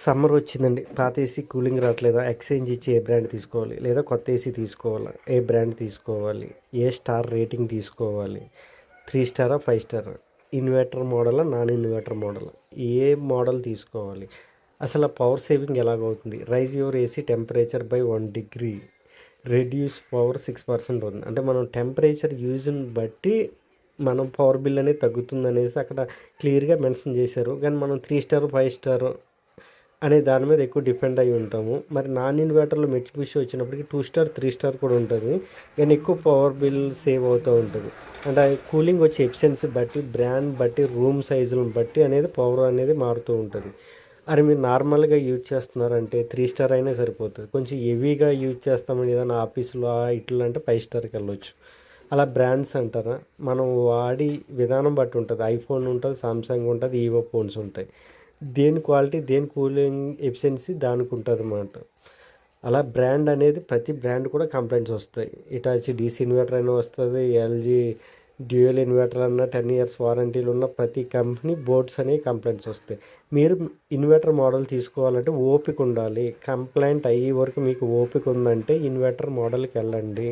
Summer వచ్చిందండి. పాత AC cooling రావట్లేదా? ఎక్స్చేంజ్ ఇచ్చి ఏ బ్రాండ్ తీసుకోవాలి? లేదా కొత్త ఏసీ తీసుకోవాలా? ఏ బ్రాండ్ తీసుకోవాలి? ఏ స్టార్ రేటింగ్ తీసుకోవాలి? 3 స్టారా? 5 స్టారా? ఇన్వర్టర్ మోడలా? నాన్ ఇన్వర్టర్ మోడలా? ఏ మోడల్ తీసుకోవాలి? అసలు ఆ పవర్ సేవింగ్ ఎలాగవుతుంది? Raise your AC temperature by 1 degree, reduce power 6% ఉంది. అంటే మనం టెంపరేచర్ యూజ్ని బట్టి మనం పవర్ బిల్ అనేది తగ్గుతుందనేసి అక్కడ క్లియర్గా మెన్షన్ చేశారు. కానీ మనం 3 స్టార్ 5 స్టార్ అనే దాని మీద ఎక్కువ డిపెండ్ అయి ఉంటాము. మరి నాన్ ఇన్వర్టర్లో మిట్సుబిషి వచ్చినప్పటికి 2 స్టార్ 3 స్టార్ కూడా ఉంటుంది. కానీ ఎక్కువ పవర్ బిల్ సేవ్ అవుతూ ఉంటుంది. అంటే కూలింగ్ వచ్చే ఎఫిషియన్సీ బట్టి, బ్రాండ్ బట్టి, రూమ్ సైజులను బట్టి అనేది పవర్ అనేది మారుతూ ఉంటుంది. అరే మీరు నార్మల్గా యూజ్ చేస్తున్నారంటే 3 స్టార్ అయినా సరిపోతుంది. కొంచెం హెవీగా యూజ్ చేస్తామని ఏదైనా ఆఫీసులో ఇట్లా అంటే 5 స్టార్కి వెళ్ళొచ్చు. అలా బ్రాండ్స్ అంటారా, మనం వాడి విధానం బట్టి ఉంటుంది. ఐఫోన్ ఉంటుంది, సామ్సంగ్ ఉంటుంది, ఈవో ఫోన్స్ ఉంటాయి. దేని క్వాలిటీ, దేని కూలింగ్ ఎఫిషియన్సీ దానికి ఉంటుంది అన్నమాట. అలా బ్రాండ్ అనేది ప్రతి బ్రాండ్ కూడా కంప్లైంట్స్ వస్తాయి. ఇటాచి డీసీ ఇన్వర్టర్ అయినా వస్తుంది, ఎల్జీ డ్యూయల్ ఇన్వర్టర్ అన్న 10 ఇయర్స్ వారంటీలు ఉన్న ప్రతి కంపెనీ బోర్డ్స్ అనేవి కంప్లైంట్స్ వస్తాయి. మీరు ఇన్వర్టర్ మోడల్ తీసుకోవాలంటే ఓపిక ఉండాలి. కంప్లైంట్ అయ్యే వరకు మీకు ఓపిక ఉందంటే ఇన్వర్టర్ మోడల్కి వెళ్ళండి.